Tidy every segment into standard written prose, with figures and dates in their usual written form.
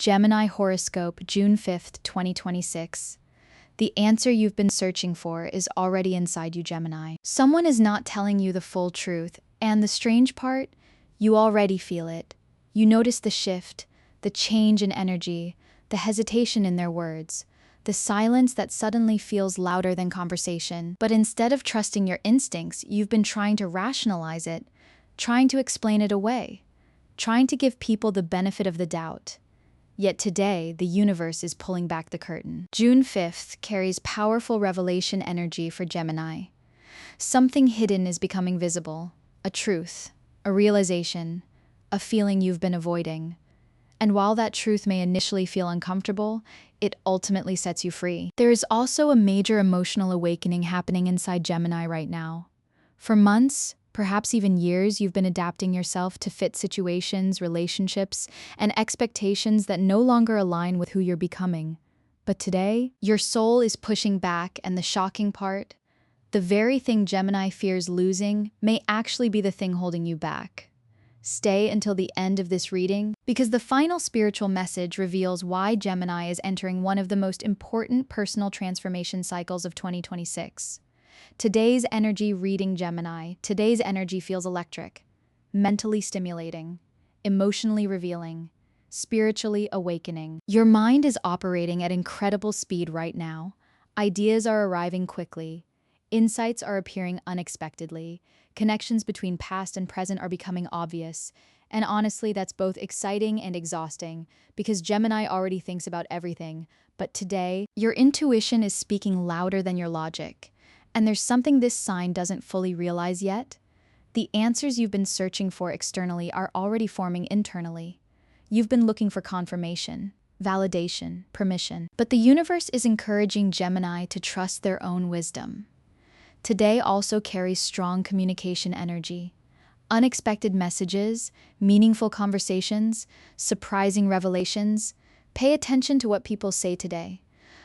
Gemini Horoscope, June 5th, 2026. The answer you've been searching for is already inside you, Gemini. Someone is not telling you the full truth, and the strange part, you already feel it. You notice the shift, the change in energy, the hesitation in their words, the silence that suddenly feels louder than conversation. But instead of trusting your instincts, you've been trying to rationalize it, trying to explain it away, trying to give people the benefit of the doubt. Yet today, the universe is pulling back the curtain. June 5th carries powerful revelation energy for Gemini. Something hidden is becoming visible, a truth, a realization, a feeling you've been avoiding. And while that truth may initially feel uncomfortable, it ultimately sets you free. There is also a major emotional awakening happening inside Gemini right now. For months, perhaps even years, you've been adapting yourself to fit situations, relationships, and expectations that no longer align with who you're becoming. But today, your soul is pushing back, and the shocking part, the very thing Gemini fears losing may actually be the thing holding you back. Stay until the end of this reading, because the final spiritual message reveals why Gemini is entering one of the most important personal transformation cycles of 2026. Today's energy reading Gemini, today's energy feels electric, mentally stimulating, emotionally revealing, spiritually awakening. Your mind is operating at incredible speed right now. Ideas are arriving quickly. Insights are appearing unexpectedly. Connections between past and present are becoming obvious. And honestly, that's both exciting and exhausting, because Gemini already thinks about everything. But today, your intuition is speaking louder than your logic. And there's something this sign doesn't fully realize yet. The answers you've been searching for externally are already forming internally. You've been looking for confirmation, validation, permission. But the universe is encouraging Gemini to trust their own wisdom. Today also carries strong communication energy. Unexpected messages, meaningful conversations, surprising revelations. Pay attention to what people say today.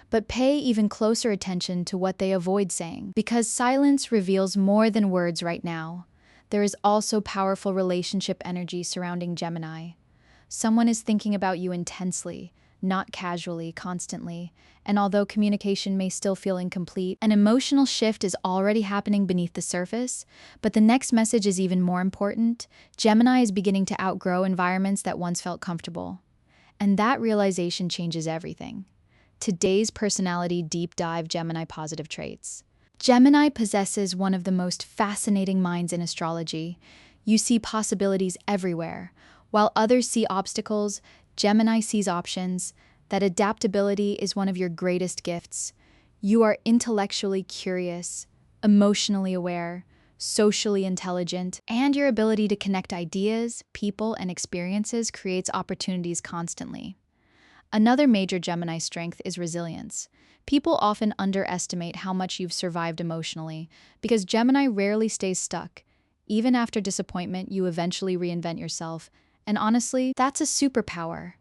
But pay even closer attention to what they avoid saying, because silence reveals more than words right now. There is also powerful relationship energy surrounding Gemini. Someone is thinking about you intensely, not casually, constantly, and although communication may still feel incomplete, an emotional shift is already happening beneath the surface. But the next message is even more important. Gemini is beginning to outgrow environments that once felt comfortable. And that realization changes everything. Today's personality deep dive Gemini positive traits. Gemini possesses one of the most fascinating minds in astrology. You see possibilities everywhere. While others see obstacles, Gemini sees options. That adaptability is one of your greatest gifts. You are intellectually curious, emotionally aware, socially intelligent, and your ability to connect ideas, people, and experiences creates opportunities constantly. Another major Gemini strength is resilience. People often underestimate how much you've survived emotionally, because Gemini rarely stays stuck. Even after disappointment, you eventually reinvent yourself. And honestly, that's a superpower.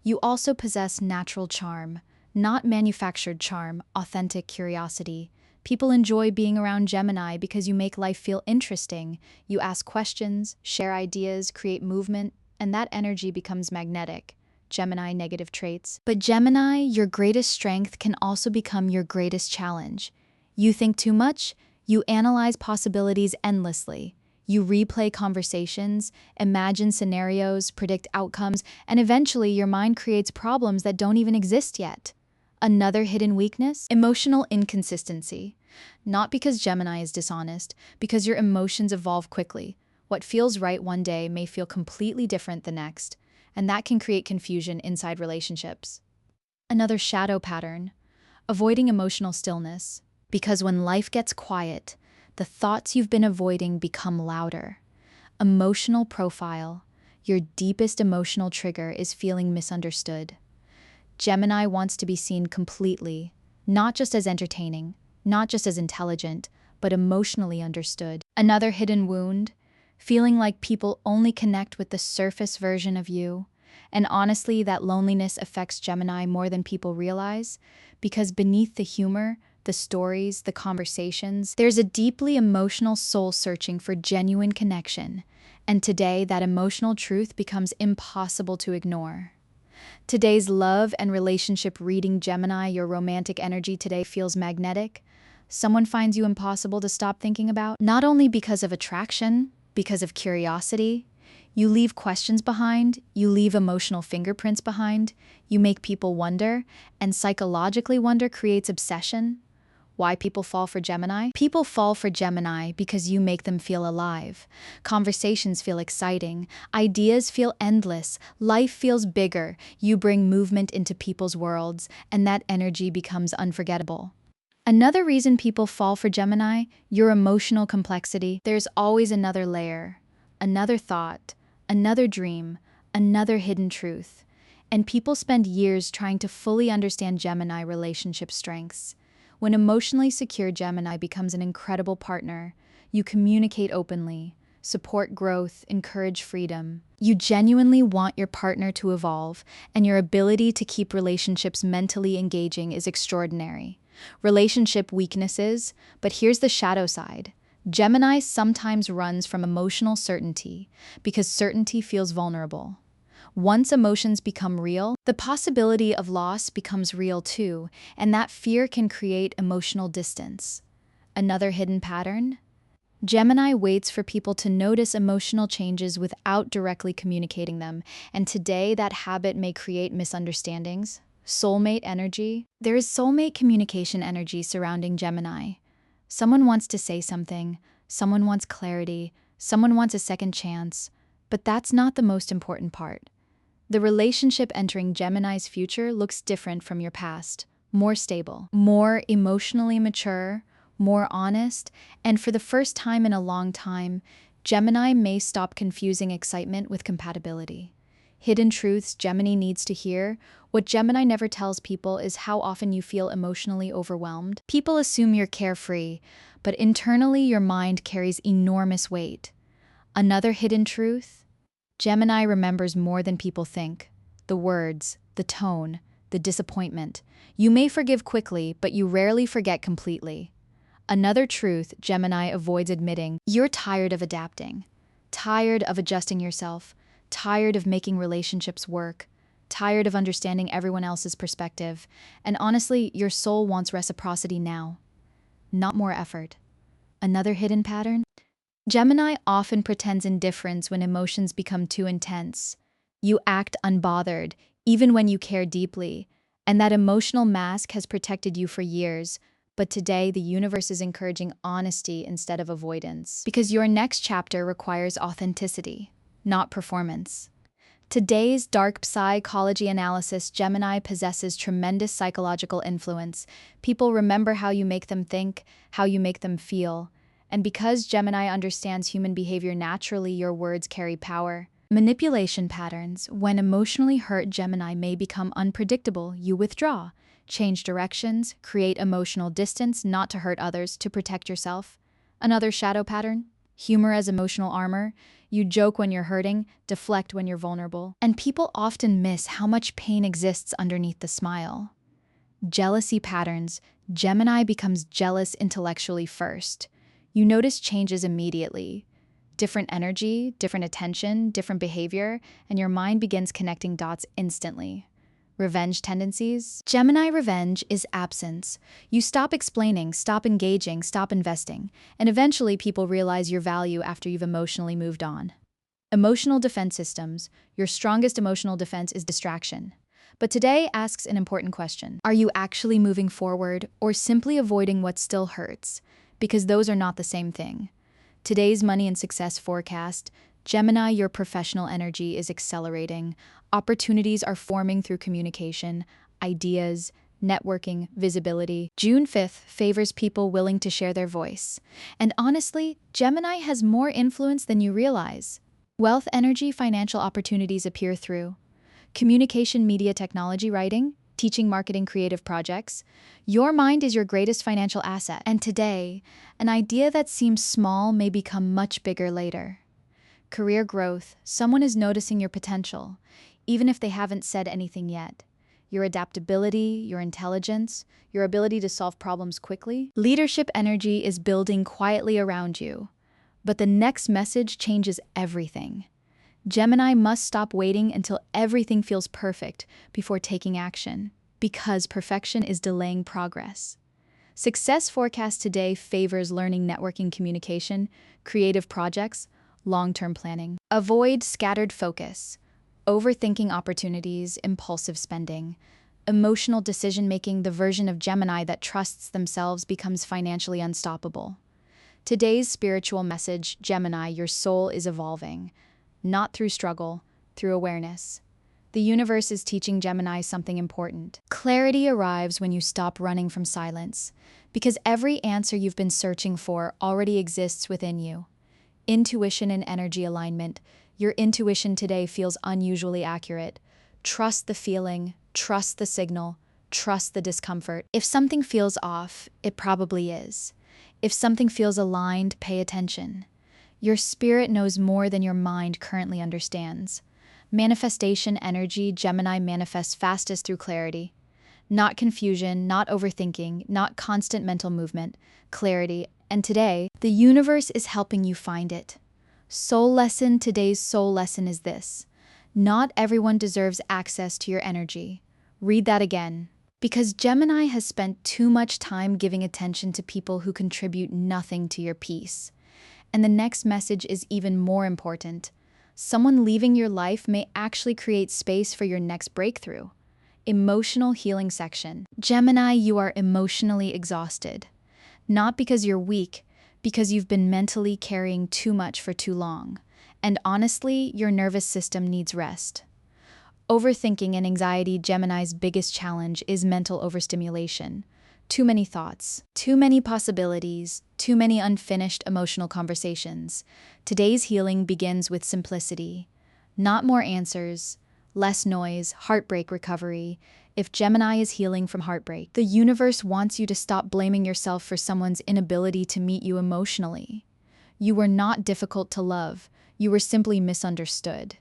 You also possess natural charm, not manufactured charm, authentic curiosity. People enjoy being around Gemini because you make life feel interesting. You ask questions, share ideas, create movement, and that energy becomes magnetic. Gemini negative traits. But Gemini, your greatest strength can also become your greatest challenge. You think too much, you analyze possibilities endlessly. You replay conversations, imagine scenarios, predict outcomes, and eventually your mind creates problems that don't even exist yet. Another hidden weakness? Emotional inconsistency. Not because Gemini is dishonest, because your emotions evolve quickly. What feels right one day may feel completely different the next. And that can create confusion inside relationships. Another shadow pattern, avoiding emotional stillness. Because when life gets quiet, the thoughts you've been avoiding become louder. Emotional profile, your deepest emotional trigger is feeling misunderstood. Gemini wants to be seen completely, not just as entertaining, not just as intelligent, but emotionally understood. Another hidden wound, feeling like people only connect with the surface version of you. And honestly, that loneliness affects Gemini more than people realize, because beneath the humor, the stories, the conversations, there's a deeply emotional soul searching for genuine connection. And today, that emotional truth becomes impossible to ignore. Today's love and relationship reading, Gemini, your romantic energy today feels magnetic. Someone finds you impossible to stop thinking about, not only because of attraction, because of curiosity. You leave questions behind, you leave emotional fingerprints behind, you make people wonder, and psychologically wonder creates obsession. Why people fall for Gemini? People fall for Gemini because you make them feel alive. Conversations feel exciting, ideas feel endless, life feels bigger. You bring movement into people's worlds, and that energy becomes unforgettable. Another reason people fall for Gemini, your emotional complexity. There's always another layer, another thought, another dream, another hidden truth. And people spend years trying to fully understand Gemini relationship strengths. When emotionally secure, Gemini becomes an incredible partner. You communicate openly, support growth, encourage freedom. You genuinely want your partner to evolve, and your ability to keep relationships mentally engaging is extraordinary. Relationship weaknesses, but here's the shadow side. Gemini sometimes runs from emotional certainty because certainty feels vulnerable. Once emotions become real, the possibility of loss becomes real too, and that fear can create emotional distance. Another hidden pattern? Gemini waits for people to notice emotional changes without directly communicating them, and today that habit may create misunderstandings. Soulmate energy? There is soulmate communication energy surrounding Gemini. Someone wants to say something, someone wants clarity, someone wants a second chance, but that's not the most important part. The relationship entering Gemini's future looks different from your past, more stable, more emotionally mature, more honest, and for the first time in a long time, Gemini may stop confusing excitement with compatibility. Hidden truths Gemini needs to hear. What Gemini never tells people is how often you feel emotionally overwhelmed. People assume you're carefree, but internally your mind carries enormous weight. Another hidden truth? Gemini remembers more than people think. The words, the tone, the disappointment. You may forgive quickly, but you rarely forget completely. Another truth Gemini avoids admitting: you're tired of adapting, tired of adjusting yourself, tired of making relationships work, tired of understanding everyone else's perspective, and honestly, your soul wants reciprocity now, not more effort. Another hidden pattern? Gemini often pretends indifference when emotions become too intense. You act unbothered, even when you care deeply, and that emotional mask has protected you for years. But today, the universe is encouraging honesty instead of avoidance, because your next chapter requires authenticity, not performance. Today's dark psychology analysis, Gemini possesses tremendous psychological influence. People remember how you make them think, how you make them feel. And because Gemini understands human behavior naturally, your words carry power. Manipulation patterns. When emotionally hurt, Gemini may become unpredictable. You withdraw, change directions, create emotional distance, not to hurt others, to protect yourself. Another shadow pattern? Humor as emotional armor. You joke when you're hurting, deflect when you're vulnerable. And people often miss how much pain exists underneath the smile. Jealousy patterns. Gemini becomes jealous intellectually first. You notice changes immediately. Different energy, different attention, different behavior, and your mind begins connecting dots instantly. Revenge tendencies. Gemini revenge is absence. You stop explaining, stop engaging, stop investing, and eventually people realize your value after you've emotionally moved on. Emotional defense systems. Your strongest emotional defense is distraction. But today asks an important question. Are you actually moving forward or simply avoiding what still hurts? Because those are not the same thing. Today's money and success forecast. Gemini, your professional energy is accelerating. Opportunities are forming through communication, ideas, networking, visibility. June 5th favors people willing to share their voice. And honestly, Gemini has more influence than you realize. Wealth energy, financial opportunities appear through communication, media, technology, writing, teaching, marketing, creative projects. Your mind is your greatest financial asset. And today, an idea that seems small may become much bigger later. Career growth. Someone is noticing your potential, even if they haven't said anything yet. Your adaptability, your intelligence, your ability to solve problems quickly. Leadership energy is building quietly around you. But the next message changes everything. Gemini must stop waiting until everything feels perfect before taking action, because perfection is delaying progress. Success forecast today favors learning, networking, communication, creative projects, long-term planning. Avoid scattered focus, overthinking opportunities, impulsive spending. Emotional decision-making, the version of Gemini that trusts themselves becomes financially unstoppable. Today's spiritual message, Gemini, your soul is evolving, not through struggle, through awareness. The universe is teaching Gemini something important. Clarity arrives when you stop running from silence, because every answer you've been searching for already exists within you. Intuition and energy alignment. Your intuition today feels unusually accurate. Trust the feeling, trust the signal, trust the discomfort. If something feels off, it probably is. If something feels aligned, pay attention. Your spirit knows more than your mind currently understands. Manifestation energy, Gemini manifests fastest through clarity. Not confusion, not overthinking, not constant mental movement, clarity. And today, the universe is helping you find it. Soul lesson, today's soul lesson is this. Not everyone deserves access to your energy. Read that again. Because Gemini has spent too much time giving attention to people who contribute nothing to your peace. And the next message is even more important. Someone leaving your life may actually create space for your next breakthrough. Emotional healing section. Gemini, you are emotionally exhausted. Not because you're weak, because you've been mentally carrying too much for too long. And honestly, your nervous system needs rest. Overthinking and anxiety, Gemini's biggest challenge is mental overstimulation. Too many thoughts, too many possibilities, too many unfinished emotional conversations. Today's healing begins with simplicity. Not more answers, less noise, heartbreak recovery. If Gemini is healing from heartbreak, the universe wants you to stop blaming yourself for someone's inability to meet you emotionally. You were not difficult to love, you were simply misunderstood.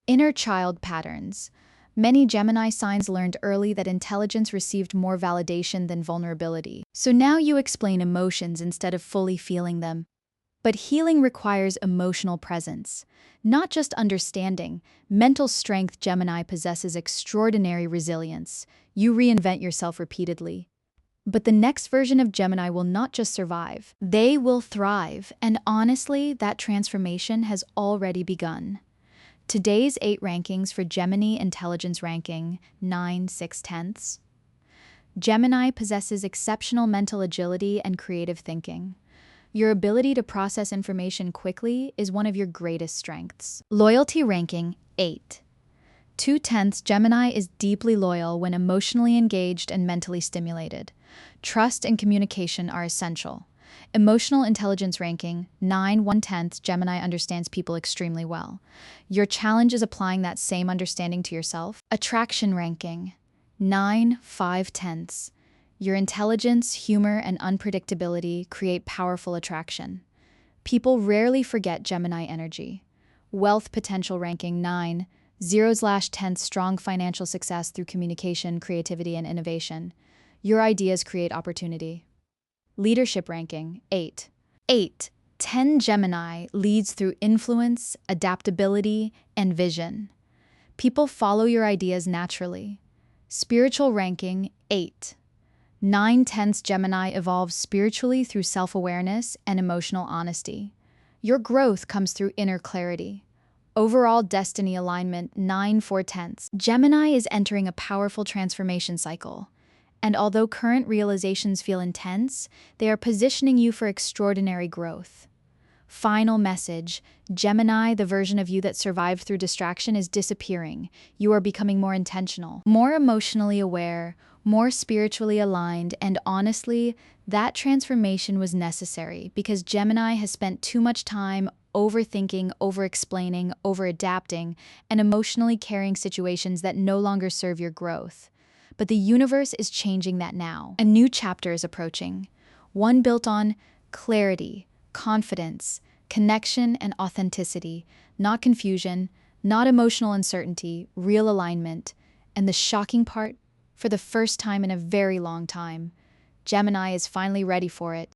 Inner child patterns. Many Gemini signs learned early that intelligence received more validation than vulnerability. So now you explain emotions instead of fully feeling them. But healing requires emotional presence, not just understanding. Mental strength, Gemini possesses extraordinary resilience. You reinvent yourself repeatedly. But the next version of Gemini will not just survive, they will thrive. And honestly, that transformation has already begun. Today's 8 rankings for Gemini intelligence ranking, 9/6. Gemini possesses exceptional mental agility and creative thinking. Your ability to process information quickly is one of your greatest strengths. Loyalty ranking, 8. 2/10. Gemini is deeply loyal when emotionally engaged and mentally stimulated. Trust and communication are essential. Emotional intelligence ranking, 9/1/10. Gemini understands people extremely well. Your challenge is applying that same understanding to yourself. Attraction ranking, 9/5/10. Your intelligence, humor, and unpredictability create powerful attraction. People rarely forget Gemini energy. Wealth potential ranking, 9/0/10. Strong financial success through communication, creativity, and innovation. Your ideas create opportunity. Leadership ranking, 8. 8/10. Gemini leads through influence, adaptability, and vision. People follow your ideas naturally. Spiritual ranking, 8. 9/10. Gemini evolves spiritually through self-awareness and emotional honesty. Your growth comes through inner clarity. Overall destiny alignment, 9/4/10. Gemini is entering a powerful transformation cycle. And although current realizations feel intense, they are positioning you for extraordinary growth. Final message, Gemini, the version of you that survived through distraction is disappearing. You are becoming more intentional, more emotionally aware, more spiritually aligned, and honestly, that transformation was necessary because Gemini has spent too much time overthinking, over-explaining, over-adapting, and emotionally carrying situations that no longer serve your growth. But the universe is changing that now. A new chapter is approaching, one built on clarity, confidence, connection, and authenticity, not confusion, not emotional uncertainty, real alignment. And the shocking part, for the first time in a very long time, Gemini is finally ready for it.